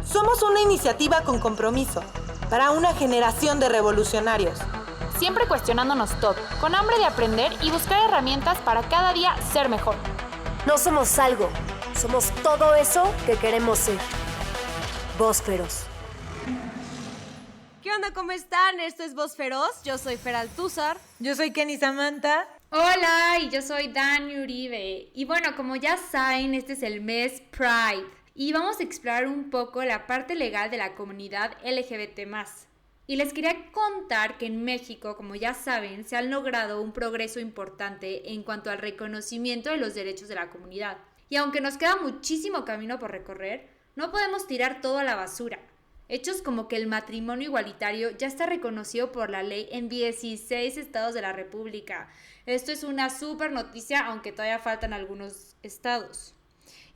Somos una iniciativa con compromiso para una generación de revolucionarios. Siempre cuestionándonos todo, con hambre de aprender y buscar herramientas para cada día ser mejor. No somos algo, somos todo eso que queremos ser. Voz Feroz. ¿Qué onda? ¿Cómo están? Esto es Voz Feroz. Yo soy Fer Altúzar. Yo soy Kenny Samantha. Hola, y yo soy Dani Uribe. Y bueno, como ya saben, este es el mes Pride. Y vamos a explorar un poco la parte legal de la comunidad LGBT+. Y les quería contar que en México, como ya saben, se ha logrado un progreso importante en cuanto al reconocimiento de los derechos de la comunidad. Y aunque nos queda muchísimo camino por recorrer, no podemos tirar todo a la basura. Hechos como que el matrimonio igualitario ya está reconocido por la ley en 16 estados de la República. Esto es una súper noticia, aunque todavía faltan algunos estados.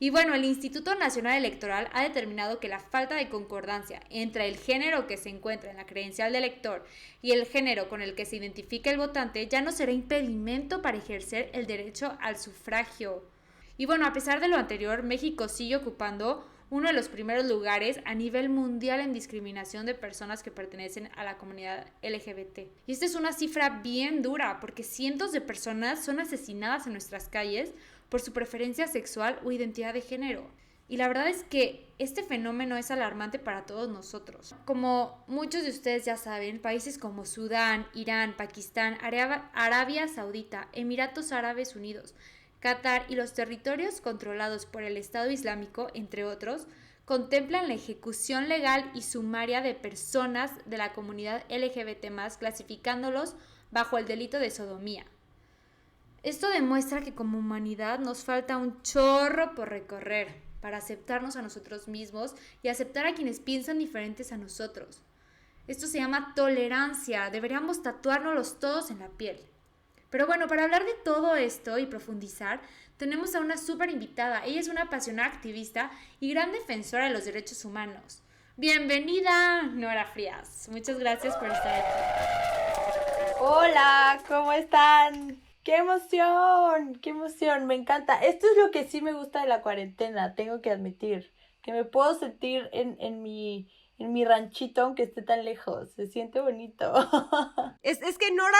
Y bueno, el Instituto Nacional Electoral ha determinado que la falta de concordancia entre el género que se encuentra en la credencial de elector y el género con el que se identifica el votante ya no será impedimento para ejercer el derecho al sufragio. Y bueno, a pesar de lo anterior, México sigue ocupando uno de los primeros lugares a nivel mundial en discriminación de personas que pertenecen a la comunidad LGBT. Y esta es una cifra bien dura, porque cientos de personas son asesinadas en nuestras calles por su preferencia sexual o identidad de género. Y la verdad es que este fenómeno es alarmante para todos nosotros. Como muchos de ustedes ya saben, países como Sudán, Irán, Pakistán, Arabia Saudita, Emiratos Árabes Unidos, Qatar y los territorios controlados por el Estado Islámico, entre otros, contemplan la ejecución legal y sumaria de personas de la comunidad LGBT+, clasificándolos bajo el delito de sodomía. Esto demuestra que como humanidad nos falta un chorro por recorrer para aceptarnos a nosotros mismos y aceptar a quienes piensan diferentes a nosotros. Esto se llama tolerancia, deberíamos tatuárnoslos todos en la piel. Pero bueno, para hablar de todo esto y profundizar, tenemos a una súper invitada. Ella es una apasionada activista y gran defensora de los derechos humanos. Bienvenida, Nora Frías. Muchas gracias por estar aquí. Hola, ¿cómo están? ¡Qué emoción! ¡Qué emoción! Me encanta. Esto es lo que sí me gusta de la cuarentena, tengo que admitir. Que me puedo sentir en mi ranchito aunque esté tan lejos. Se siente bonito. Es que Nora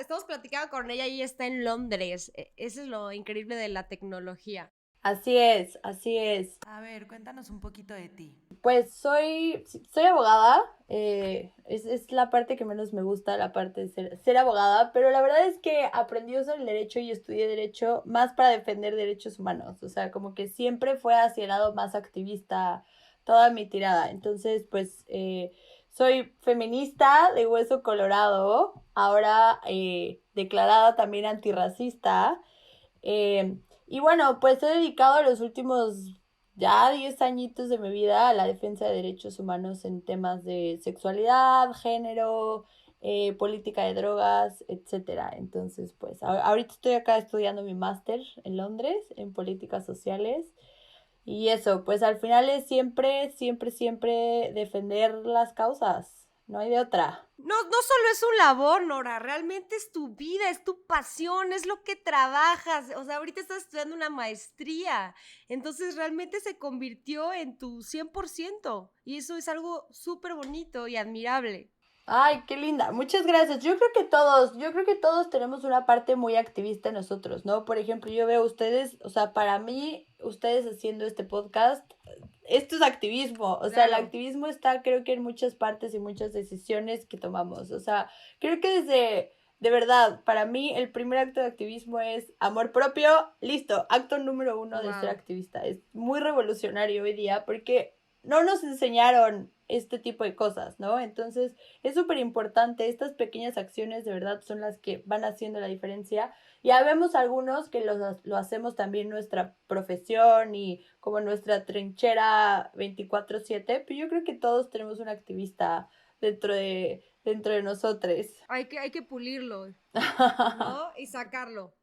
estamos platicando con ella y ella está en Londres. Eso es lo increíble de la tecnología. Así es, así es. A ver, cuéntanos un poquito de ti. Pues soy abogada, es la parte que menos me gusta, la parte de ser abogada, pero la verdad es que aprendí a usar el derecho y estudié derecho más para defender derechos humanos, o sea, como que siempre fue hacia el lado más activista toda mi tirada, entonces pues soy feminista de hueso colorado, ahora declarada también antirracista, y bueno, pues he dedicado los últimos ya 10 añitos de mi vida a la defensa de derechos humanos en temas de sexualidad, género, política de drogas, etcétera. Entonces, pues ahorita estoy acá estudiando mi máster en Londres en políticas sociales. Y eso, pues al final es siempre defender las causas. No hay de otra. No solo es un labor, Nora, realmente es tu vida, es tu pasión, es lo que trabajas. O sea, ahorita estás estudiando una maestría, entonces realmente se convirtió en tu 100% y eso es algo súper bonito y admirable. Ay, qué linda. Muchas gracias. Yo creo que todos tenemos una parte muy activista en nosotros, ¿no? Por ejemplo, yo veo ustedes, o sea, para mí, ustedes haciendo este podcast, esto es activismo. O sea, el Claro. activismo está, creo que en muchas partes y muchas decisiones que tomamos. O sea, creo que de verdad, para mí, el primer acto de activismo es amor propio. Listo, acto número 1 de Wow. ser activista. Es muy revolucionario hoy día porque no nos enseñaron este tipo de cosas, ¿no? Entonces, es súper importante, estas pequeñas acciones de verdad son las que van haciendo la diferencia. Ya vemos algunos que lo hacemos también nuestra profesión y como nuestra trinchera 24/7, pero yo creo que todos tenemos un activista dentro de nosotros. Hay que pulirlo, ¿no? Y sacarlo.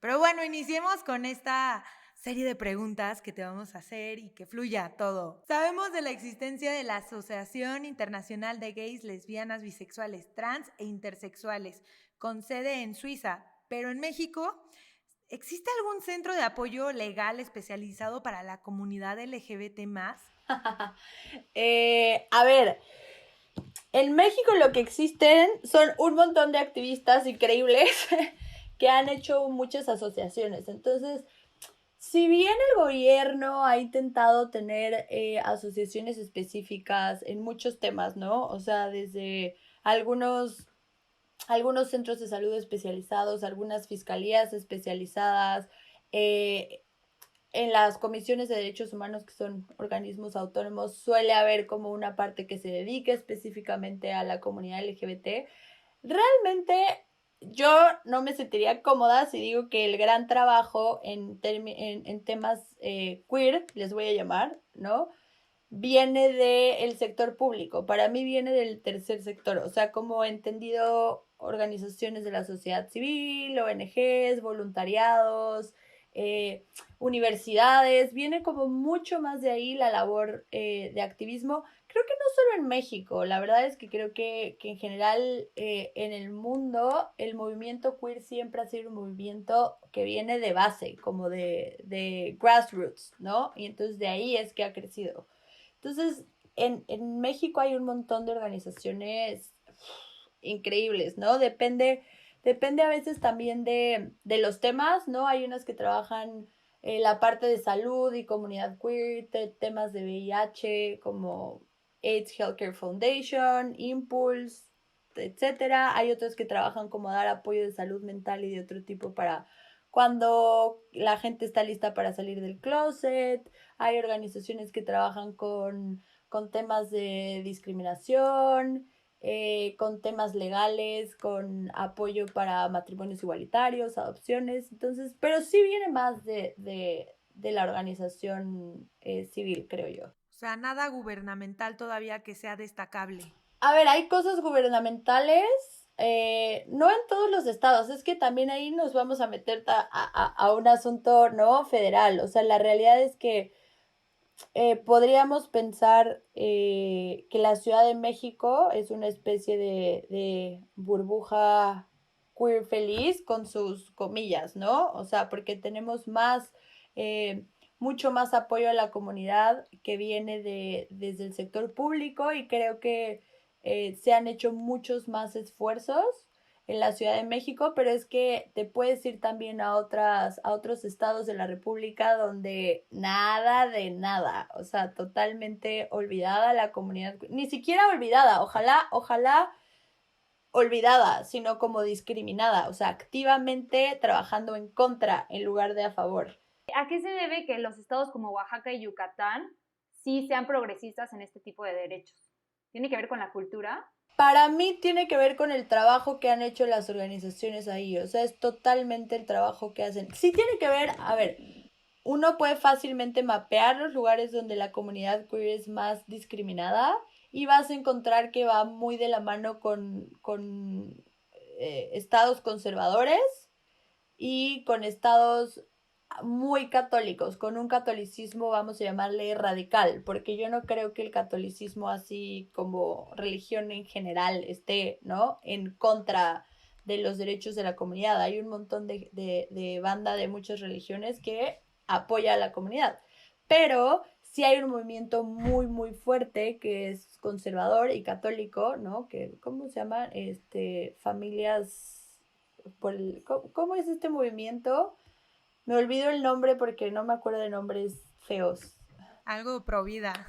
Pero bueno, iniciemos con esta serie de preguntas que te vamos a hacer y que fluya todo. Sabemos de la existencia de la Asociación Internacional de Gays, Lesbianas, Bisexuales, Trans e Intersexuales, con sede en Suiza, pero en México, ¿existe algún centro de apoyo legal especializado para la comunidad LGBT+? A ver, en México lo que existen son un montón de activistas increíbles que han hecho muchas asociaciones. Entonces, si bien el gobierno ha intentado tener asociaciones específicas en muchos temas, ¿no? O sea, desde algunos centros de salud especializados, algunas fiscalías especializadas, eh, en las comisiones de derechos humanos, que son organismos autónomos, suele haber como una parte que se dedique específicamente a la comunidad LGBT. Realmente yo no me sentiría cómoda si digo que el gran trabajo en temas queer, les voy a llamar, ¿no? Viene del sector público. Para mí viene del tercer sector. O sea, como he entendido, organizaciones de la sociedad civil, ONGs, voluntariados, eh, universidades. Viene como mucho más de ahí la labor de activismo. Creo que no solo en México. La verdad es que creo que en general en el mundo el movimiento queer siempre ha sido un movimiento que viene de base, como de grassroots, ¿no? Y entonces de ahí es que ha crecido. Entonces, en México hay un montón de organizaciones increíbles, ¿no? Depende a veces también de los temas, ¿no? Hay unas que trabajan la parte de salud y comunidad queer, temas de VIH, como AIDS Healthcare Foundation, Impulse, etcétera. Hay otras que trabajan como dar apoyo de salud mental y de otro tipo para cuando la gente está lista para salir del closet. Hay organizaciones que trabajan con temas de discriminación, con temas legales, con apoyo para matrimonios igualitarios, adopciones. Entonces, pero sí viene más de la organización civil, creo yo. O sea, nada gubernamental todavía que sea destacable. A ver, hay cosas gubernamentales, no en todos los estados, es que también ahí nos vamos a meter a un asunto, ¿no? Federal. O sea, la realidad es que podríamos pensar que la Ciudad de México es una especie de burbuja queer feliz con sus comillas, ¿no? O sea, porque tenemos mucho más apoyo a la comunidad que viene desde el sector público, y creo que se han hecho muchos más esfuerzos en la Ciudad de México, pero es que te puedes ir también a otros estados de la República donde nada de nada, o sea, totalmente olvidada la comunidad, ni siquiera olvidada, ojalá olvidada, sino como discriminada, o sea, activamente trabajando en contra en lugar de a favor. ¿A qué se debe que los estados como Oaxaca y Yucatán sí sean progresistas en este tipo de derechos? ¿Tiene que ver con la cultura? Para mí tiene que ver con el trabajo que han hecho las organizaciones ahí, o sea, es totalmente el trabajo que hacen. Sí tiene que ver, a ver, uno puede fácilmente mapear los lugares donde la comunidad queer es más discriminada y vas a encontrar que va muy de la mano con estados conservadores y con estados muy católicos, con un catolicismo, vamos a llamarle radical, porque yo no creo que el catolicismo, así como religión en general, esté, ¿no?, en contra de los derechos de la comunidad. Hay un montón de banda de muchas religiones que apoya a la comunidad, pero sí hay un movimiento muy, muy fuerte que es conservador y católico, ¿no? Que, ¿cómo se llama? Familias, ¿cómo es este movimiento? Me olvido el nombre porque no me acuerdo de nombres feos. Algo pro vida.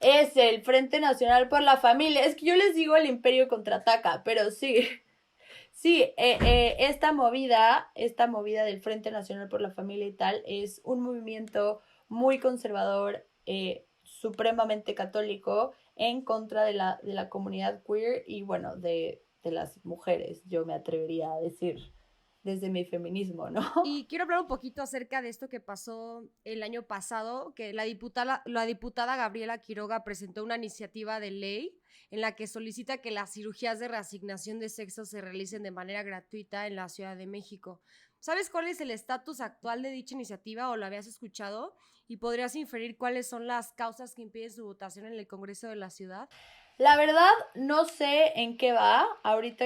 Es el Frente Nacional por la Familia. Es que yo les digo el Imperio Contraataca, pero sí. Sí, esta movida del Frente Nacional por la Familia y tal, es un movimiento muy conservador, supremamente católico, en contra de la comunidad queer y, bueno, de las mujeres, yo me atrevería a decir, desde mi feminismo, ¿no? Y quiero hablar un poquito acerca de esto que pasó el año pasado, que la diputada Gabriela Quiroga presentó una iniciativa de ley en la que solicita que las cirugías de reasignación de sexo se realicen de manera gratuita en la Ciudad de México. ¿Sabes cuál es el estatus actual de dicha iniciativa o lo habías escuchado? ¿Y podrías inferir cuáles son las causas que impiden su votación en el Congreso de la ciudad? La verdad, no sé en qué va. Ahorita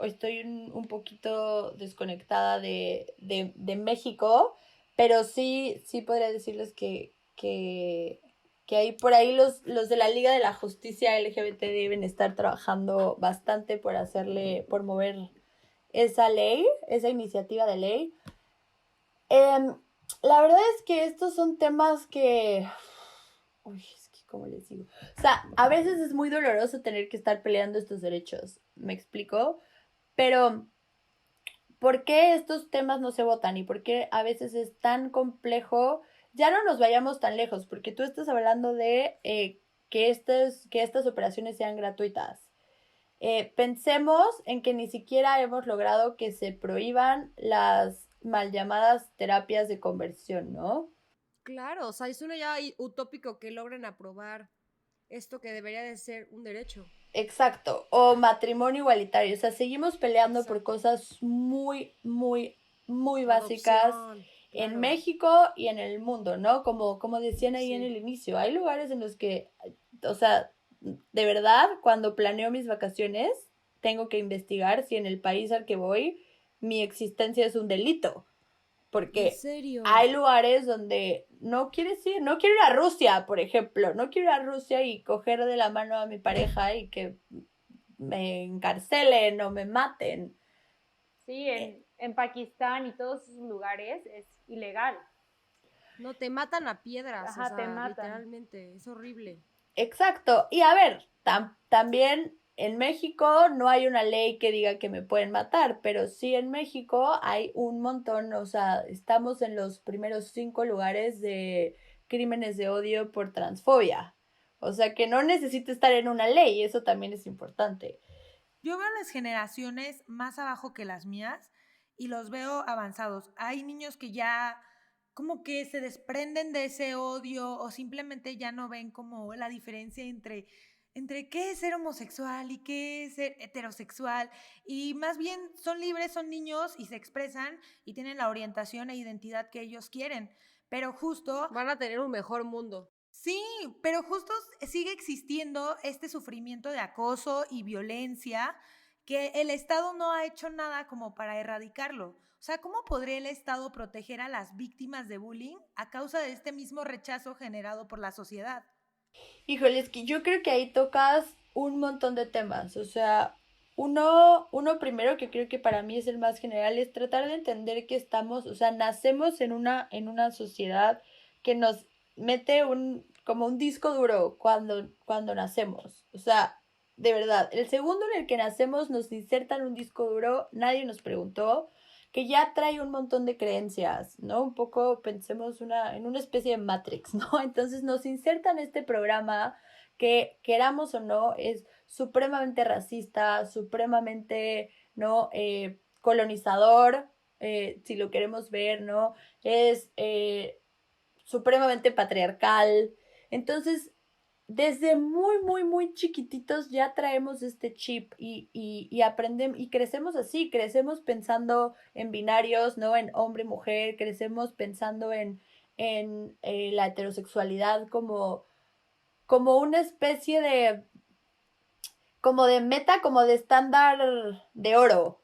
estoy un poquito desconectada de México, pero sí podría decirles que ahí por ahí los de la Liga de la Justicia LGBT deben estar trabajando bastante por mover esa ley, esa iniciativa de ley. La verdad es que estos son temas que... Uy, es que, ¿cómo les digo? O sea, a veces es muy doloroso tener que estar peleando estos derechos, ¿me explico? Pero, ¿por qué estos temas no se votan? ¿Y por qué a veces es tan complejo? Ya no nos vayamos tan lejos, porque tú estás hablando de que estas operaciones sean gratuitas. Pensemos en que ni siquiera hemos logrado que se prohíban las mal llamadas terapias de conversión, ¿no? Claro, o sea, es ya utópico que logren aprobar esto que debería de ser un derecho. Exacto, o matrimonio igualitario, o sea, seguimos peleando por Exacto. cosas muy, muy, muy La básicas adopción, en claro. México y en el mundo, ¿no? Como decían ahí en Sí. el inicio, hay lugares en los que, o sea, de verdad, cuando planeo mis vacaciones, tengo que investigar si en el país al que voy mi existencia es un delito, ¿En porque serio? hay lugares donde no quieres ir, no quiero ir a Rusia, por ejemplo, no quiero ir a Rusia y coger de la mano a mi pareja y que me encarcelen o me maten. Sí, en Pakistán y todos esos lugares es ilegal. No, te matan a piedras, Ajá, o te sea, matan. literalmente, es horrible. Exacto, y a ver, también en México no hay una ley que diga que me pueden matar, pero sí en México hay un montón, o sea, estamos en los primeros 5 lugares de crímenes de odio por transfobia. O sea que no necesita estar en una ley, eso también es importante. Yo veo las generaciones más abajo que las mías y los veo avanzados. Hay niños que ya como que se desprenden de ese odio o simplemente ya no ven como la diferencia entre qué es ser homosexual y qué es ser heterosexual. Y más bien son libres, son niños y se expresan y tienen la orientación e identidad que ellos quieren. Pero justo Van a tener un mejor mundo. sí, pero justo sigue existiendo este sufrimiento de acoso y violencia que el Estado no ha hecho nada como para erradicarlo. O sea, ¿cómo podría el Estado proteger a las víctimas de bullying a causa de este mismo rechazo generado por la sociedad? Híjole, es que yo creo que ahí tocas un montón de temas, o sea, uno primero que creo que para mí es el más general es tratar de entender que estamos, o sea, nacemos en una sociedad que nos mete como un disco duro cuando nacemos, o sea, de verdad, el segundo en el que nacemos nos insertan un disco duro, nadie nos preguntó, que ya trae un montón de creencias, ¿no? Un poco pensemos en una especie de Matrix, ¿no? Entonces nos insertan este programa que, queramos o no, es supremamente racista, supremamente, ¿no? Colonizador, si lo queremos ver, ¿no? Es supremamente patriarcal. Entonces, desde muy, muy, muy chiquititos ya traemos este chip y aprendemos y crecemos así, crecemos pensando en binarios, ¿no? En hombre-mujer, crecemos pensando en la heterosexualidad como una especie como de meta, como de estándar de oro.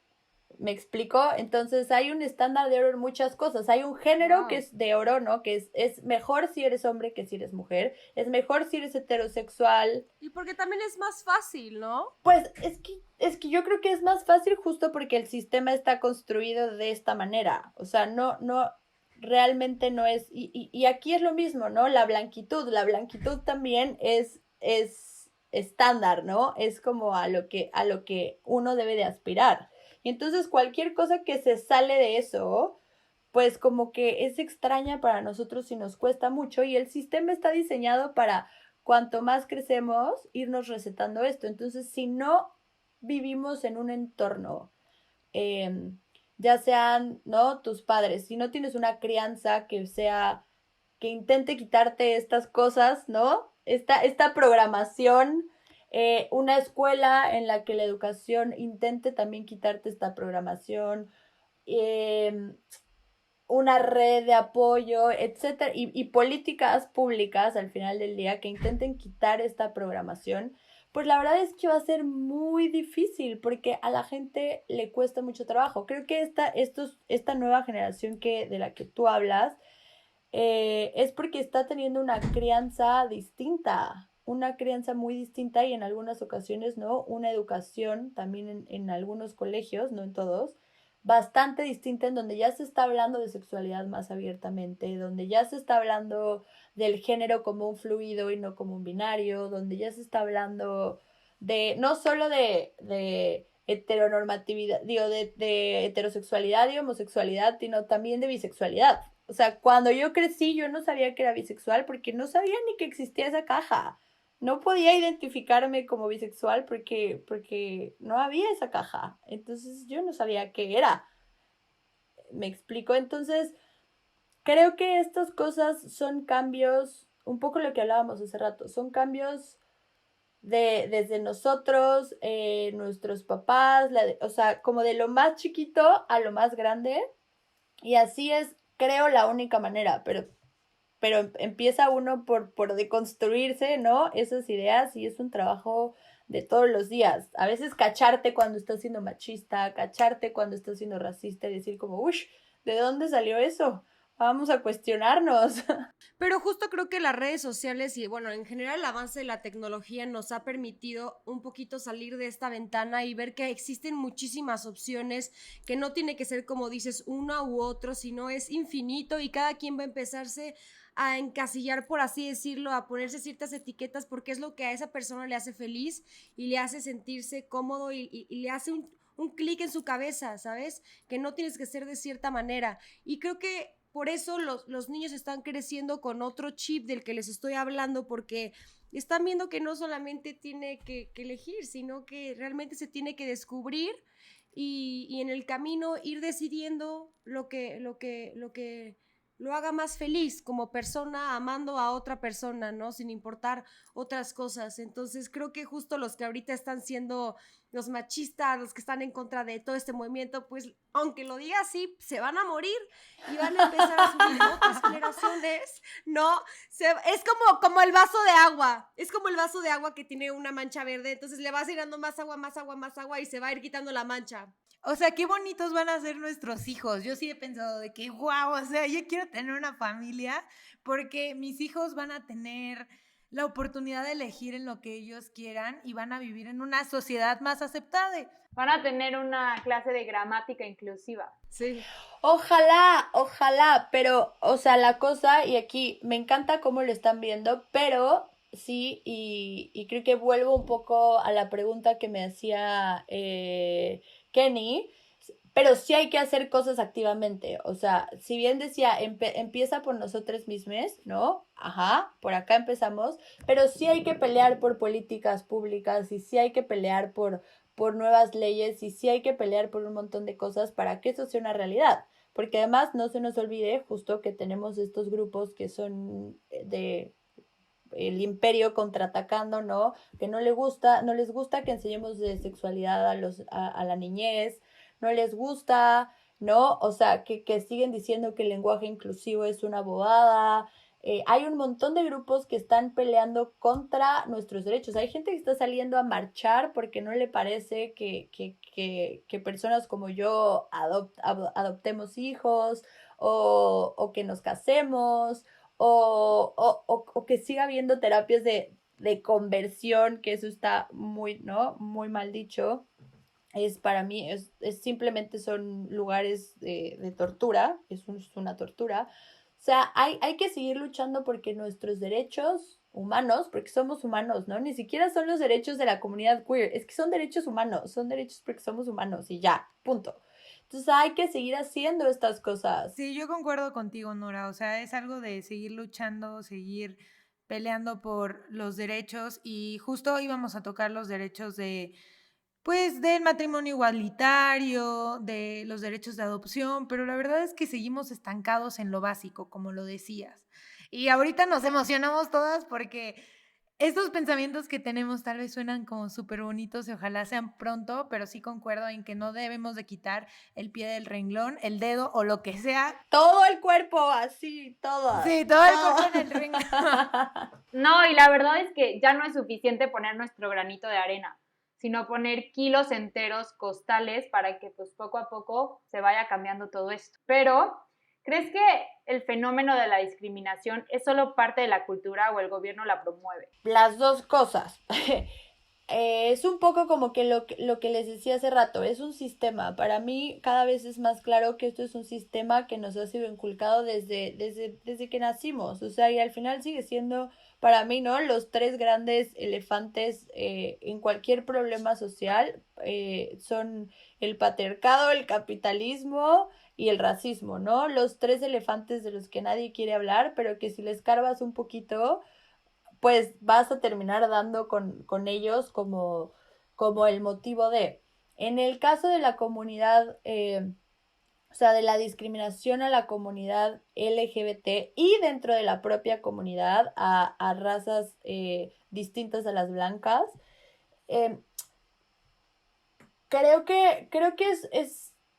¿Me explico? Entonces hay un estándar de oro en muchas cosas. Hay un género Wow. que es de oro, ¿no? Que es mejor si eres hombre que si eres mujer. Es mejor si eres heterosexual. Y porque también es más fácil, ¿no? Pues es que yo creo que es más fácil justo porque el sistema está construido de esta manera. O sea, no, realmente no es. Y aquí es lo mismo, ¿no? La blanquitud también es estándar, ¿no? Es como a lo que uno debe de aspirar. Y entonces cualquier cosa que se sale de eso, pues como que es extraña para nosotros y nos cuesta mucho. Y el sistema está diseñado para cuanto más crecemos, irnos recetando esto. Entonces, si no vivimos en un entorno, ya sean, ¿no? Tus padres, si no tienes una crianza que intente quitarte estas cosas, ¿no? Esta programación, una escuela en la que la educación intente también quitarte esta programación, una red de apoyo, etcétera, y políticas públicas al final del día que intenten quitar esta programación, pues la verdad es que va a ser muy difícil porque a la gente le cuesta mucho trabajo. Creo que esta nueva generación de la que tú hablas, es porque está teniendo una crianza distinta, una crianza muy distinta y en algunas ocasiones, ¿no? Una educación también en algunos colegios, no en todos, bastante distinta, en donde ya se está hablando de sexualidad más abiertamente, donde ya se está hablando del género como un fluido y no como un binario, donde ya se está hablando de no solo de heteronormatividad, digo, de heterosexualidad y homosexualidad, sino también de bisexualidad. O sea, cuando yo crecí yo no sabía que era bisexual porque no sabía ni que existía esa caja. No podía identificarme como bisexual porque no había esa caja. Entonces yo no sabía qué era. ¿Me explico? Entonces, creo que estas cosas son cambios, un poco lo que hablábamos hace rato, son cambios desde nosotros, nuestros papás, o sea, como de lo más chiquito a lo más grande. Y así es, creo, la única manera, pero empieza uno por deconstruirse, ¿no? Esas ideas y es un trabajo de todos los días. A veces cacharte cuando estás siendo machista, cacharte cuando estás siendo racista y decir como, uy, ¿de dónde salió eso? Vamos a cuestionarnos. Pero justo creo que las redes sociales y bueno, en general el avance de la tecnología nos ha permitido un poquito salir de esta ventana y ver que existen muchísimas opciones, que no tiene que ser como dices una u otro, sino es infinito y cada quien va a empezarse a encasillar, por así decirlo, a ponerse ciertas etiquetas porque es lo que a esa persona le hace feliz y le hace sentirse cómodo y le hace un clic en su cabeza, ¿sabes? Que no tienes que ser de cierta manera. Y creo que por eso los niños están creciendo con otro chip del que les estoy hablando, porque están viendo que no solamente tiene que elegir, sino que realmente se tiene que descubrir y en el camino ir decidiendo lo que lo haga más feliz como persona, amando a otra persona, ¿no? Sin importar otras cosas. Entonces creo que justo los que ahorita están siendo los machistas, los que están en contra de todo este movimiento, pues aunque lo diga así, se van a morir y van a empezar a subir otras generaciones, ¿no? Es como el vaso de agua, es como el vaso de agua que tiene una mancha verde, entonces le vas llenando más agua, más agua, más agua y se va a ir quitando la mancha. O sea, qué bonitos van a ser nuestros hijos. Yo sí he pensado de que, wow, o sea, yo quiero tener una familia porque mis hijos van a tener la oportunidad de elegir en lo que ellos quieran y van a vivir en una sociedad más aceptable. Van a tener una clase de gramática inclusiva. Sí. Ojalá, pero, o sea, la cosa, y aquí me encanta cómo lo están viendo, pero sí, y creo que vuelvo un poco a la pregunta que me hacía Kenny, pero sí hay que hacer cosas activamente, o sea, si bien decía, empieza por nosotros mismos, ¿no? Ajá, por acá empezamos, pero sí hay que pelear por políticas públicas y sí hay que pelear por nuevas leyes y sí hay que pelear por un montón de cosas para que eso sea una realidad, porque además no se nos olvide justo que tenemos estos grupos que son de el imperio contraatacando, ¿no? Que no les gusta que enseñemos de sexualidad a la niñez, no les gusta, ¿no? O sea, que siguen diciendo que el lenguaje inclusivo es una bobada. Hay un montón de grupos que están peleando contra nuestros derechos. Hay gente que está saliendo a marchar porque no le parece que personas como yo adoptemos hijos o que nos casemos o que siga habiendo terapias de conversión, que eso está muy, ¿no? Muy mal dicho. Para mí, es simplemente son lugares de tortura, es una tortura. O sea, hay que seguir luchando porque nuestros derechos humanos, porque somos humanos, ¿no? Ni siquiera son los derechos de la comunidad queer, es que son derechos humanos, son derechos porque somos humanos y ya, punto. Entonces hay que seguir haciendo estas cosas. Sí, yo concuerdo contigo, Nora, o sea, es algo de seguir luchando, seguir peleando por los derechos y justo íbamos a tocar los derechos pues del matrimonio igualitario, de los derechos de adopción, pero la verdad es que seguimos estancados en lo básico, como lo decías. Y ahorita nos emocionamos todas porque estos pensamientos que tenemos tal vez suenan como súper bonitos y ojalá sean pronto, pero sí concuerdo en que no debemos de quitar el pie del renglón, el dedo o lo que sea. Todo el cuerpo, así, todo. Sí, todo el cuerpo en el renglón. No, y la verdad es que ya no es suficiente poner nuestro granito de arena, sino poner kilos enteros costales para que pues poco a poco se vaya cambiando todo esto. Pero, ¿crees que el fenómeno de la discriminación es solo parte de la cultura o el gobierno la promueve? Las dos cosas. Es un poco como que lo que les decía hace rato, es un sistema. Para mí cada vez es más claro que esto es un sistema que nos ha sido inculcado desde que nacimos. O sea, y al final sigue siendo para mí, ¿no? Los tres grandes elefantes en cualquier problema social son el patriarcado, el capitalismo y el racismo, ¿no? Los tres elefantes de los que nadie quiere hablar, pero que si les escarbas un poquito pues vas a terminar dando con ellos como el motivo de. En el caso de la comunidad, o sea, de la discriminación a la comunidad LGBT y dentro de la propia comunidad a razas distintas a las blancas, creo que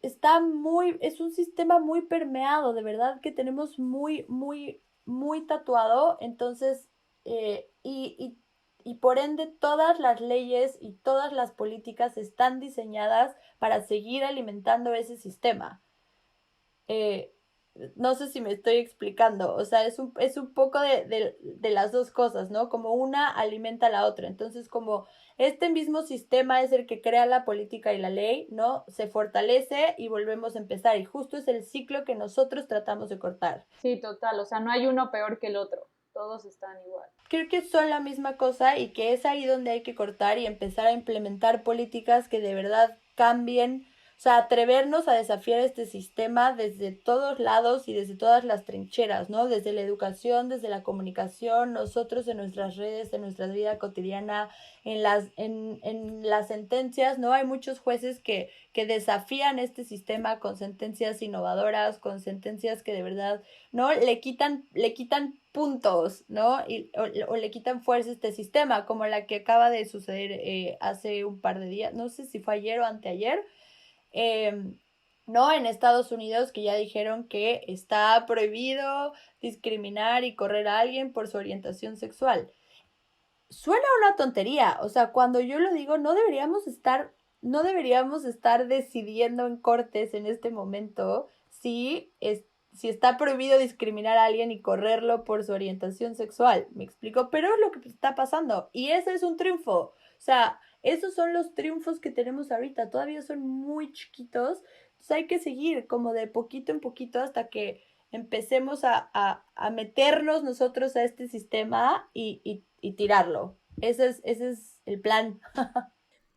es un sistema muy permeado, de verdad que tenemos muy tatuado, entonces y por ende todas las leyes y todas las políticas están diseñadas para seguir alimentando ese sistema. No sé si me estoy explicando, o sea, es un poco de las dos cosas, ¿no? Como una alimenta a la otra, entonces como este mismo sistema es el que crea la política y la ley, ¿no? Se fortalece y volvemos a empezar, y justo es el ciclo que nosotros tratamos de cortar. Sí, total, o sea, no hay uno peor que el otro, todos están igual. Creo que son la misma cosa y que es ahí donde hay que cortar y empezar a implementar políticas que de verdad cambien, o sea, atrevernos a desafiar este sistema desde todos lados y desde todas las trincheras, ¿no? Desde la educación, desde la comunicación, nosotros en nuestras redes, en nuestra vida cotidiana, en las sentencias, ¿no? Hay muchos jueces que desafían este sistema con sentencias innovadoras, con sentencias que de verdad, ¿no? Le quitan puntos, ¿no? O le quitan fuerza a este sistema, como la que acaba de suceder hace un par de días, no sé si fue ayer o anteayer, ¿no? En Estados Unidos, que ya dijeron que está prohibido discriminar y correr a alguien por su orientación sexual. Suena una tontería, o sea, cuando yo lo digo, no deberíamos estar decidiendo en cortes en este momento si está prohibido discriminar a alguien y correrlo por su orientación sexual, ¿me explico? Pero es lo que está pasando y ese es un triunfo, o sea, esos son los triunfos que tenemos ahorita, todavía son muy chiquitos, entonces hay que seguir como de poquito en poquito hasta que empecemos a meternos nosotros a este sistema y tirarlo. Ese es el plan.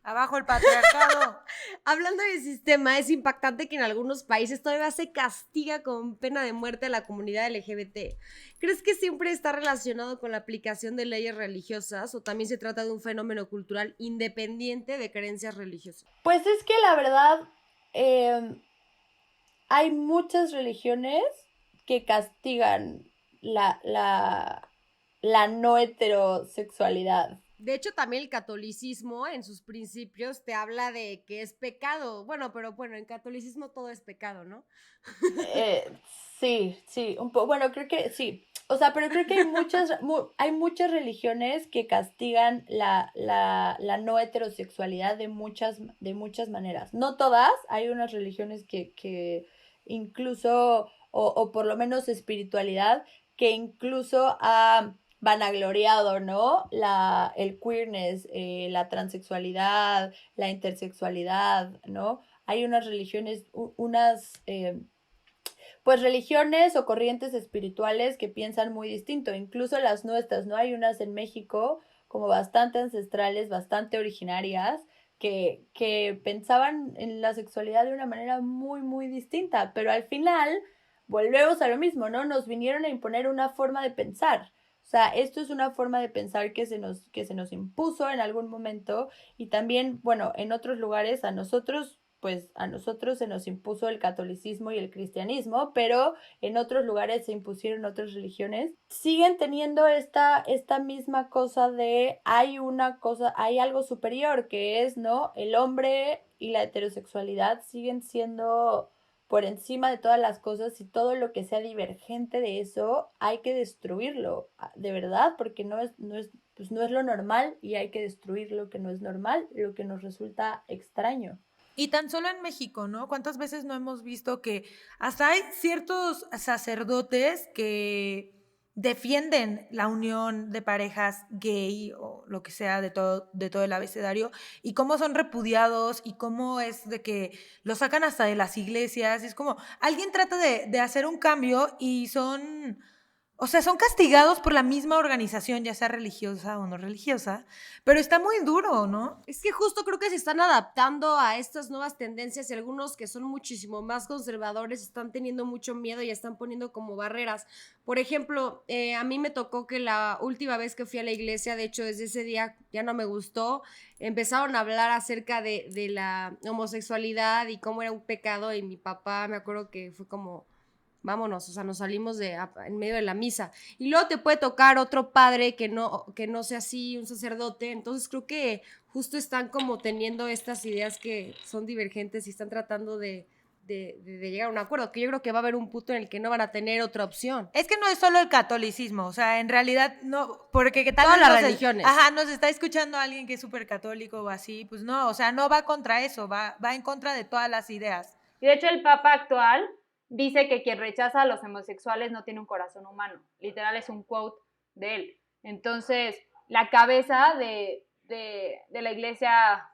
Abajo el patriarcado. Hablando de sistema, es impactante que en algunos países todavía se castiga con pena de muerte a la comunidad LGBT. ¿Crees que siempre está relacionado con la aplicación de leyes religiosas o también se trata de un fenómeno cultural independiente de creencias religiosas? Pues es que la verdad, hay muchas religiones que castigan la no heterosexualidad. De hecho, también el catolicismo en sus principios te habla de que es pecado. Bueno, pero en catolicismo todo es pecado, ¿no? Sí, bueno, creo que sí. O sea, pero creo que hay muchas religiones que castigan la no heterosexualidad de muchas maneras. No todas, hay unas religiones que incluso, o por lo menos espiritualidad, que incluso vanagloriado, ¿no? El queerness, la transexualidad, la intersexualidad, ¿no? Hay unas religiones, pues religiones o corrientes espirituales que piensan muy distinto, incluso las nuestras, ¿no? Hay unas en México como bastante ancestrales, bastante originarias, que pensaban en la sexualidad de una manera muy distinta, pero al final volvemos a lo mismo, ¿no? Nos vinieron a imponer una forma de pensar. O sea, esto es una forma de pensar que se nos impuso en algún momento y también, bueno, en otros lugares a nosotros se nos impuso el catolicismo y el cristianismo, pero en otros lugares se impusieron otras religiones. Siguen teniendo esta misma cosa de hay algo superior que es, ¿no? El hombre y la heterosexualidad siguen siendo por encima de todas las cosas y todo lo que sea divergente de eso hay que destruirlo, de verdad, porque no es lo normal y hay que destruir lo que no es normal, lo que nos resulta extraño. Y tan solo en México, ¿no? ¿Cuántas veces no hemos visto que hasta hay ciertos sacerdotes que defienden la unión de parejas gay o lo que sea de todo el abecedario y cómo son repudiados y cómo es de que los sacan hasta de las iglesias? Es como, alguien trata de hacer un cambio y son... O sea, son castigados por la misma organización, ya sea religiosa o no religiosa, pero está muy duro, ¿no? Es que justo creo que se están adaptando a estas nuevas tendencias y algunos que son muchísimo más conservadores están teniendo mucho miedo y están poniendo como barreras. Por ejemplo, a mí me tocó que la última vez que fui a la iglesia, de hecho desde ese día ya no me gustó, empezaron a hablar acerca de la homosexualidad y cómo era un pecado y mi papá me acuerdo que fue como... vámonos, o sea, nos salimos en medio de la misa. Y luego te puede tocar otro padre que no sea así, un sacerdote. Entonces creo que justo están como teniendo estas ideas que son divergentes y están tratando de llegar a un acuerdo, que yo creo que va a haber un punto en el que no van a tener otra opción. Es que no es solo el catolicismo, o sea, en realidad no, porque qué tal Todas las nos- religiones. Ajá, nos está escuchando alguien que es súper católico o así, pues no, o sea, no va contra eso, va en contra de todas las ideas. Y de hecho el Papa actual dice que quien rechaza a los homosexuales no tiene un corazón humano. Literal es un quote de él. Entonces, la cabeza de la iglesia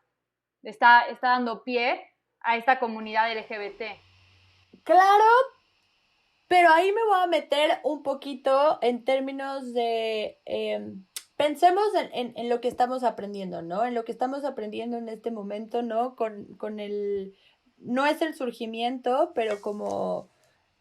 está dando pie a esta comunidad LGBT. Claro, pero ahí me voy a meter un poquito en términos de... pensemos en lo que estamos aprendiendo, ¿no? En lo que estamos aprendiendo en este momento, ¿no? Con el... No es el surgimiento, pero como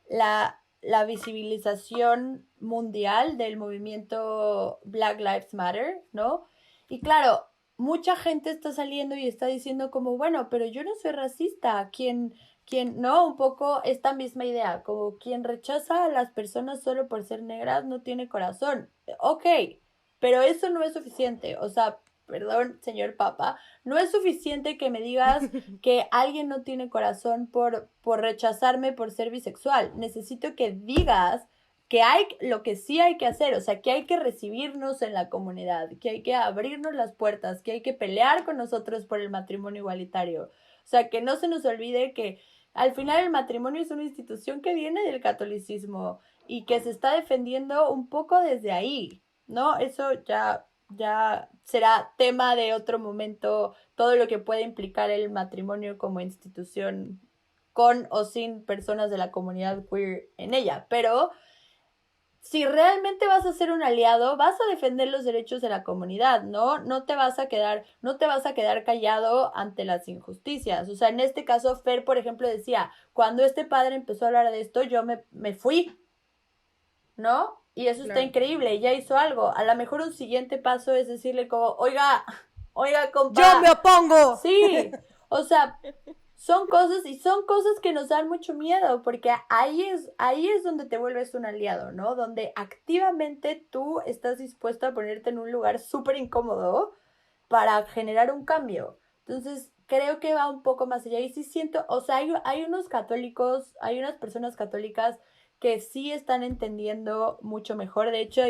la visibilización mundial del movimiento Black Lives Matter, ¿no? Y claro, mucha gente está saliendo y está diciendo como, bueno, pero yo no soy racista, no, un poco esta misma idea, como quien rechaza a las personas solo por ser negras no tiene corazón. Ok, pero eso no es suficiente, o sea, perdón, señor Papa, no es suficiente que me digas que alguien no tiene corazón por rechazarme por ser bisexual. Necesito que digas que hay lo que sí hay que hacer, o sea, que hay que recibirnos en la comunidad, que hay que abrirnos las puertas, que hay que pelear con nosotros por el matrimonio igualitario. O sea, que no se nos olvide que al final el matrimonio es una institución que viene del catolicismo y que se está defendiendo un poco desde ahí, ¿no? Eso ya será tema de otro momento, todo lo que puede implicar el matrimonio como institución con o sin personas de la comunidad queer en ella, pero si realmente vas a ser un aliado, vas a defender los derechos de la comunidad, ¿no? No te vas a quedar callado ante las injusticias. O sea, en este caso, Fer, por ejemplo, decía, cuando este padre empezó a hablar de esto, yo me fui, ¿no? Y eso está increíble, ya hizo algo. A lo mejor un siguiente paso es decirle como, oiga, compa. ¡Yo me opongo! Sí, o sea, son cosas que nos dan mucho miedo, porque ahí es donde te vuelves un aliado, ¿no? Donde activamente tú estás dispuesto a ponerte en un lugar súper incómodo para generar un cambio. Entonces, creo que va un poco más allá. Y sí siento, o sea, hay unos católicos, hay unas personas católicas que sí están entendiendo mucho mejor. De hecho,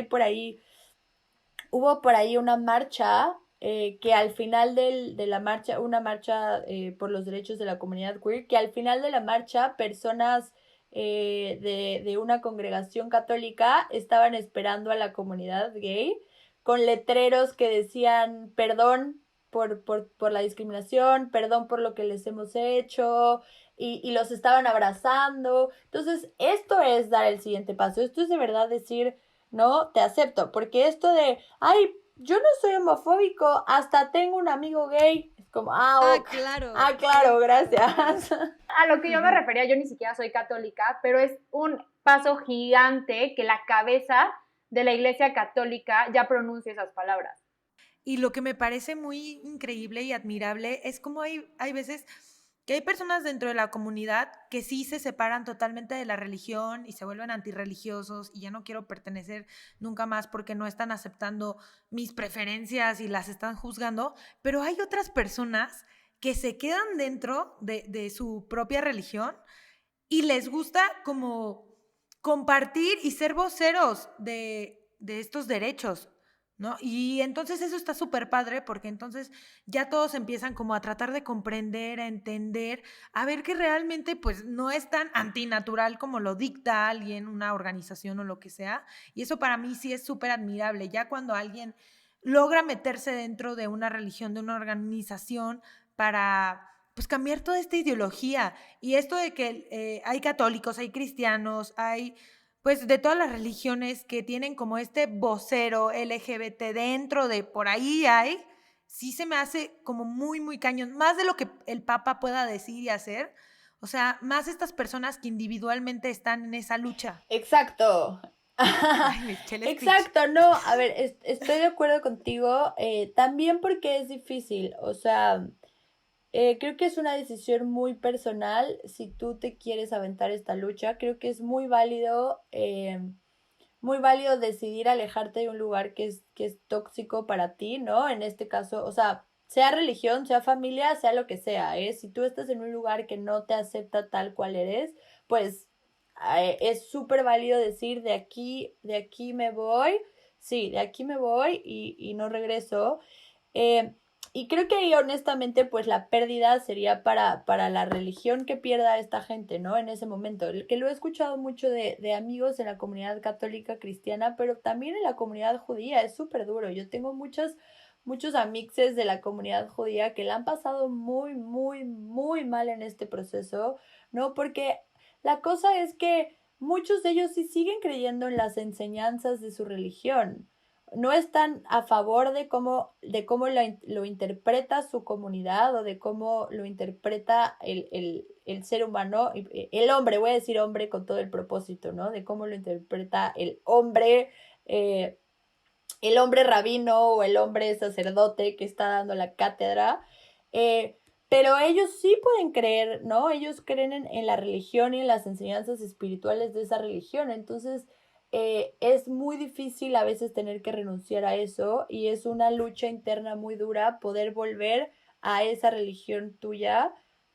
hubo por ahí una marcha que al final de la marcha, una marcha por los derechos de la comunidad queer, que al final de la marcha personas de una congregación católica estaban esperando a la comunidad gay con letreros que decían perdón por la discriminación, perdón por lo que les hemos hecho, y los estaban abrazando. Entonces, esto es dar el siguiente paso, esto es de verdad decir, no, te acepto, porque esto de, ay, yo no soy homofóbico, hasta tengo un amigo gay, es como, claro, gracias. A lo que yo me refería, yo ni siquiera soy católica, pero es un paso gigante que la cabeza de la Iglesia Católica ya pronuncie esas palabras. Y lo que me parece muy increíble y admirable es como hay veces que hay personas dentro de la comunidad que sí se separan totalmente de la religión y se vuelven antirreligiosos y ya no quiero pertenecer nunca más porque no están aceptando mis preferencias y las están juzgando, pero hay otras personas que se quedan dentro de su propia religión y les gusta como compartir y ser voceros de estos derechos. ¿no? Y entonces eso está súper padre porque entonces ya todos empiezan como a tratar de comprender, a entender, a ver que realmente pues no es tan antinatural como lo dicta alguien, una organización o lo que sea. Y eso para mí sí es súper admirable. Ya cuando alguien logra meterse dentro de una religión, de una organización para pues cambiar toda esta ideología y esto de que hay católicos, hay cristianos, hay pues de todas las religiones que tienen como este vocero LGBT dentro de por ahí hay, sí se me hace como muy, muy cañón, más de lo que el Papa pueda decir y hacer, o sea, más estas personas que individualmente están en esa lucha. Exacto. Ay, me eché el speech. Exacto, no, a ver, estoy de acuerdo contigo, también porque es difícil, o sea, creo que es una decisión muy personal si tú te quieres aventar esta lucha, creo que es muy válido decidir alejarte de un lugar que es tóxico para ti, ¿no? En este caso, o sea, sea religión, sea familia, sea lo que sea, ¿eh? Si tú estás en un lugar que no te acepta tal cual eres, pues es súper válido decir de aquí me voy, sí, de aquí me voy y no regreso. Eh, y creo que ahí honestamente pues la pérdida sería para la religión que pierda a esta gente, ¿no? En ese momento, el que lo he escuchado mucho de amigos en la comunidad católica cristiana, pero también en la comunidad judía, es súper duro. Yo tengo muchos amixes de la comunidad judía que la han pasado muy, muy, muy mal en este proceso, ¿no? Porque la cosa es que muchos de ellos sí siguen creyendo en las enseñanzas de su religión. No están a favor de cómo lo interpreta su comunidad o de cómo lo interpreta el ser humano, el hombre, voy a decir hombre con todo el propósito, ¿no? De cómo lo interpreta eh, el hombre rabino o el hombre sacerdote que está dando la cátedra. Pero ellos sí pueden creer, ¿no? Ellos creen en la religión y en las enseñanzas espirituales de esa religión. Entonces, es muy difícil a veces tener que renunciar a eso y es una lucha interna muy dura poder volver a esa religión tuya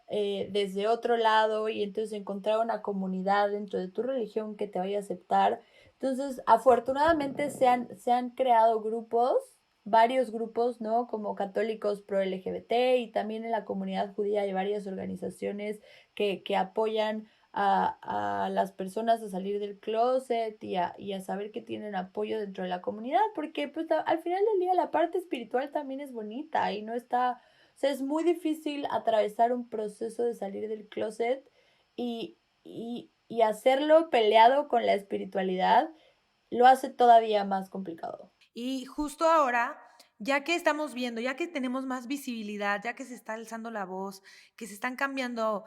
desde otro lado y entonces encontrar una comunidad dentro de tu religión que te vaya a aceptar. Entonces, afortunadamente se han creado grupos, varios grupos, ¿no? Como católicos pro LGBT y también en la comunidad judía hay varias organizaciones que apoyan a las personas a salir del closet y a saber que tienen apoyo dentro de la comunidad, porque pues al final del día la parte espiritual también es bonita y no está, o sea, es muy difícil atravesar un proceso de salir del closet y hacerlo peleado con la espiritualidad lo hace todavía más complicado. Y justo ahora, ya que estamos viendo, ya que tenemos más visibilidad, ya que se está alzando la voz, que se están cambiando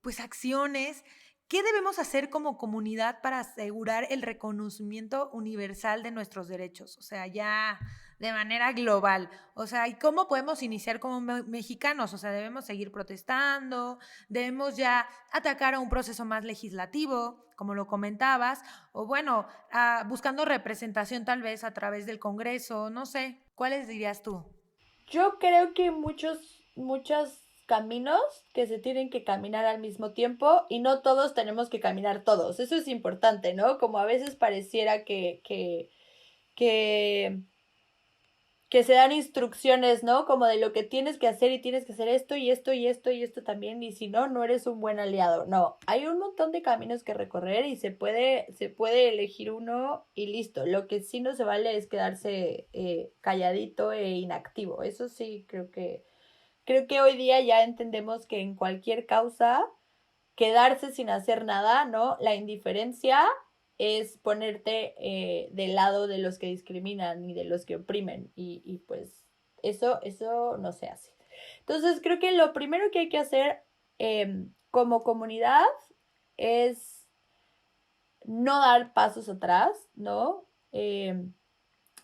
pues acciones, ¿qué debemos hacer como comunidad para asegurar el reconocimiento universal de nuestros derechos? O sea, ya de manera global. O sea, ¿y cómo podemos iniciar como mexicanos? O sea, debemos seguir protestando, debemos ya atacar a un proceso más legislativo, como lo comentabas, o bueno, buscando representación tal vez a través del Congreso, no sé, ¿cuáles dirías tú? Yo creo que muchos caminos que se tienen que caminar al mismo tiempo y no todos tenemos que caminar todos. Eso es importante, ¿no? Como a veces pareciera que que se dan instrucciones, ¿no? Como de lo que tienes que hacer y tienes que hacer esto y esto y esto y esto también y si no, no eres un buen aliado. No, hay un montón de caminos que recorrer y se puede elegir uno y listo. Lo que sí no se vale es quedarse calladito e inactivo. Eso sí, creo que hoy día ya entendemos que en cualquier causa quedarse sin hacer nada, ¿no? La indiferencia es ponerte del lado de los que discriminan y de los que oprimen y pues eso no se hace. Entonces creo que lo primero que hay que hacer como comunidad es no dar pasos atrás, ¿no?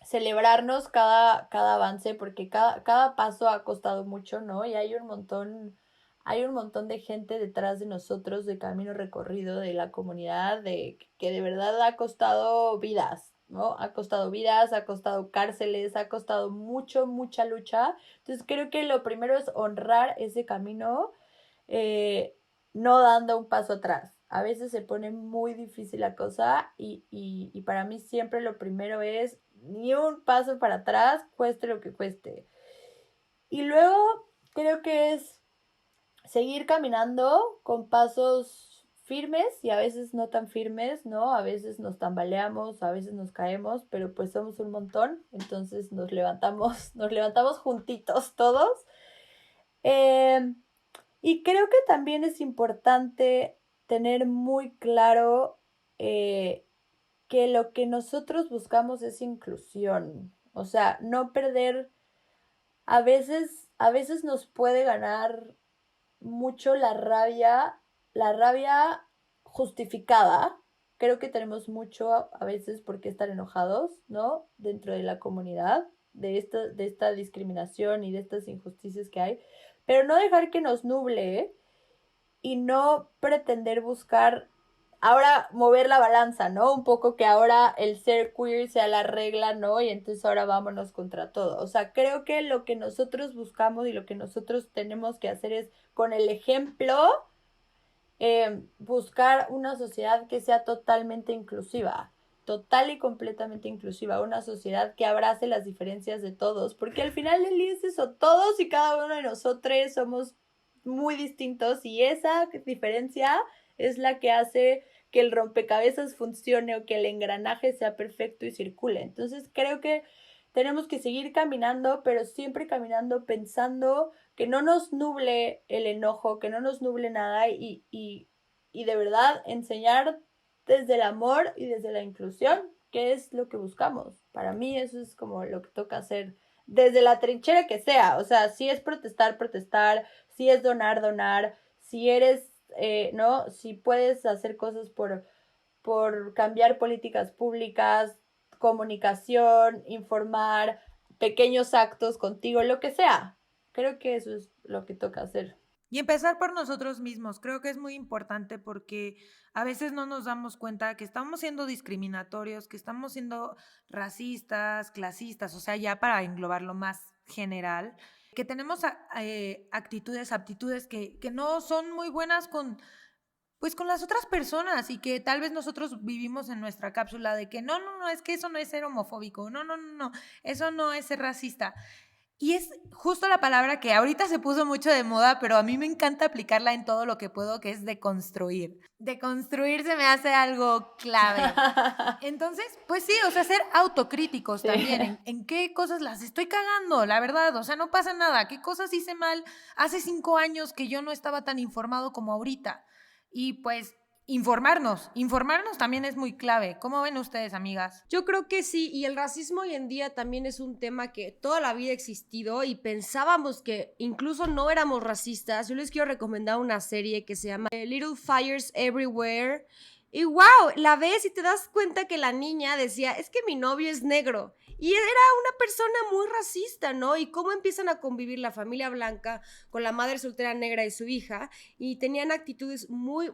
Celebrarnos cada avance porque cada paso ha costado mucho, ¿no? Y hay un montón de gente detrás de nosotros de camino recorrido de la comunidad que de verdad ha costado vidas, ¿no? Ha costado vidas, ha costado cárceles, ha costado mucha lucha. Entonces creo que lo primero es honrar ese camino, no dando un paso atrás. A veces se pone muy difícil la cosa y para mí siempre lo primero es ni un paso para atrás, cueste lo que cueste. Y luego creo que es seguir caminando con pasos firmes y a veces no tan firmes, ¿no? A veces nos tambaleamos, a veces nos caemos, pero pues somos un montón, entonces nos levantamos juntitos todos. Y creo que también es importante tener muy claro que lo que nosotros buscamos es inclusión. O sea, no perder, a veces nos puede ganar mucho la rabia justificada. Creo que tenemos mucho a veces por qué estar enojados, ¿no? Dentro de la comunidad, de esta discriminación y de estas injusticias que hay. Pero no dejar que nos nuble, ¿eh? Y no pretender buscar ahora mover la balanza, ¿no? Un poco que ahora el ser queer sea la regla, ¿no? Y entonces ahora vámonos contra todo. O sea, creo que lo que nosotros buscamos y lo que nosotros tenemos que hacer es, con el ejemplo, buscar una sociedad que sea totalmente inclusiva, total y completamente inclusiva, una sociedad que abrace las diferencias de todos, porque al final del día es eso, todos y cada uno de nosotros somos muy distintos y esa diferencia es la que hace que el rompecabezas funcione o que el engranaje sea perfecto y circule. Entonces creo que tenemos que seguir caminando, pero siempre caminando pensando que no nos nuble el enojo, que no nos nuble nada y de verdad enseñar desde el amor y desde la inclusión, que es lo que buscamos. Para mí eso es como lo que toca hacer desde la trinchera que sea. O sea, si es protestar, protestar, si es donar, donar, si eres, ¿no? Si puedes hacer cosas por cambiar políticas públicas, comunicación, informar, pequeños actos contigo, lo que sea. Creo que eso es lo que toca hacer. Y empezar por nosotros mismos. Creo que es muy importante porque a veces no nos damos cuenta que estamos siendo discriminatorios, que estamos siendo racistas, clasistas, o sea, ya para englobar lo más general, que tenemos actitudes, aptitudes que no son muy buenas pues con las otras personas y que tal vez nosotros vivimos en nuestra cápsula de que no, es que eso no es ser homofóbico, no, eso no es ser racista. Y es justo la palabra que ahorita se puso mucho de moda, pero a mí me encanta aplicarla en todo lo que puedo, que es deconstruir. Deconstruir se me hace algo clave. Entonces, pues sí, o sea, ser autocríticos Sí. también. ¿En qué cosas las estoy cagando? La verdad, o sea, no pasa nada. ¿Qué cosas hice mal hace 5 años que yo no estaba tan informado como ahorita? Y pues informarnos también es muy clave. ¿Cómo ven ustedes, amigas? Yo creo que sí, y el racismo hoy en día también es un tema que toda la vida ha existido y pensábamos que incluso no éramos racistas. Yo les quiero recomendar una serie que se llama Little Fires Everywhere. Y wow, la ves y te das cuenta que la niña decía, es que mi novio es negro. Y era una persona muy racista, ¿no? Y cómo empiezan a convivir la familia blanca con la madre soltera negra y su hija. Y tenían actitudes muy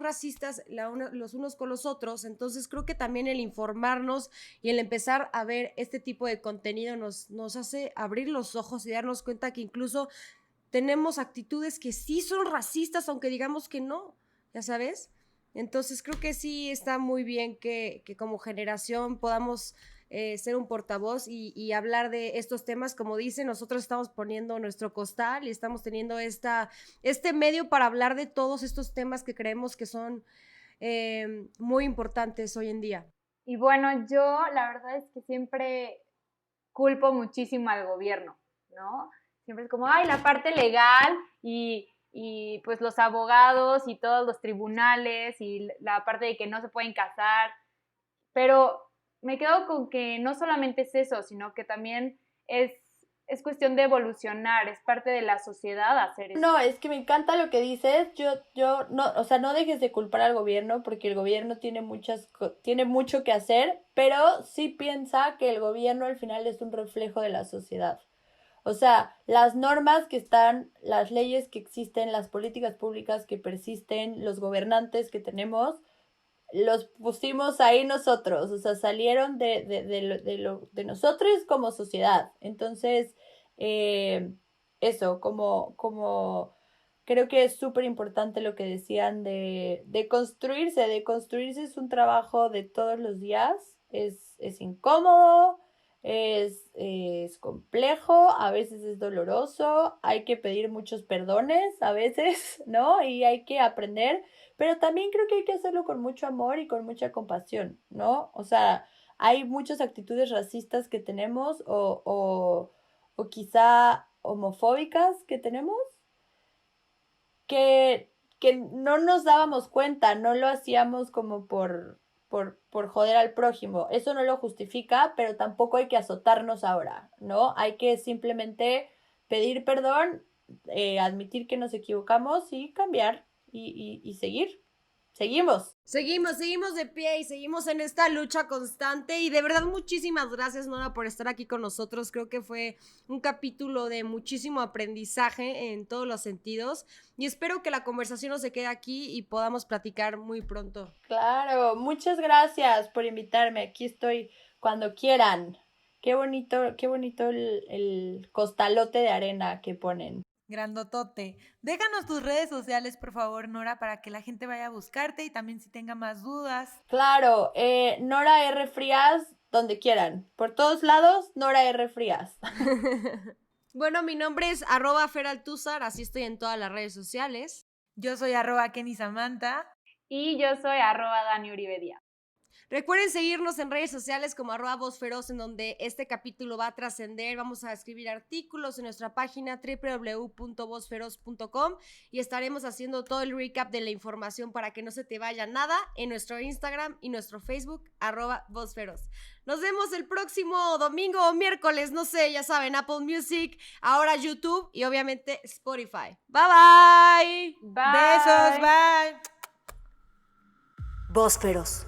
racistas los unos con los otros. Entonces creo que también el informarnos y el empezar a ver este tipo de contenido nos hace abrir los ojos y darnos cuenta que incluso tenemos actitudes que sí son racistas, aunque digamos que no, ¿ya sabes? Entonces creo que sí está muy bien que como generación podamos ser un portavoz y hablar de estos temas. Como dice, nosotros estamos poniendo nuestro costal y estamos teniendo este medio para hablar de todos estos temas que creemos que son muy importantes hoy en día. Y bueno, yo la verdad es que siempre culpo muchísimo al gobierno, ¿no? Siempre es como, ay, la parte legal y pues los abogados y todos los tribunales y la parte de que no se pueden casar, pero me quedo con que no solamente es eso, sino que también es cuestión de evolucionar, es parte de la sociedad hacer eso. No, es que me encanta lo que dices. Yo no, o sea, no dejes de culpar al gobierno porque el gobierno tiene mucho que hacer, pero sí piensa que el gobierno al final es un reflejo de la sociedad. O sea, las normas que están, las leyes que existen, las políticas públicas que persisten, los gobernantes que tenemos, los pusimos ahí nosotros, o sea, salieron de nosotros como sociedad. Entonces, eso, como creo que es súper importante lo que decían de construirse es un trabajo de todos los días es incómodo, es complejo, a veces es doloroso, hay que pedir muchos perdones a veces, ¿no? Y hay que aprender, pero también creo que hay que hacerlo con mucho amor y con mucha compasión, ¿no? O sea, hay muchas actitudes racistas que tenemos o quizá homofóbicas que tenemos que no nos dábamos cuenta, no lo hacíamos como por joder al prójimo. Eso no lo justifica, pero tampoco hay que azotarnos ahora, ¿no? Hay que simplemente pedir perdón, admitir que nos equivocamos y cambiar y seguir. Seguimos. Seguimos de pie y seguimos en esta lucha constante y de verdad muchísimas gracias, Nora, por estar aquí con nosotros. Creo que fue un capítulo de muchísimo aprendizaje en todos los sentidos y espero que la conversación no se quede aquí y podamos platicar muy pronto. Claro, muchas gracias por invitarme. Aquí estoy cuando quieran. Qué bonito el costalote de arena que ponen. Grandotote. Déjanos tus redes sociales, por favor, Nora, para que la gente vaya a buscarte y también si tenga más dudas. Claro, Nora R. Frías, donde quieran. Por todos lados, Nora R. Frías. Bueno, mi nombre es @feraltuzar, así estoy en todas las redes sociales. Yo soy @Kenny Samantha. Y yo soy @DaniUribe. Recuerden seguirnos en redes sociales como @VozFeroz, en donde este capítulo va a trascender. Vamos a escribir artículos en nuestra página www.vozferoz.com y estaremos haciendo todo el recap de la información para que no se te vaya nada en nuestro Instagram y nuestro Facebook, @VozFeroz. Nos vemos el próximo domingo o miércoles, no sé, ya saben, Apple Music, ahora YouTube y obviamente Spotify. Bye, bye. Bye. Besos, bye. Voz Feroz.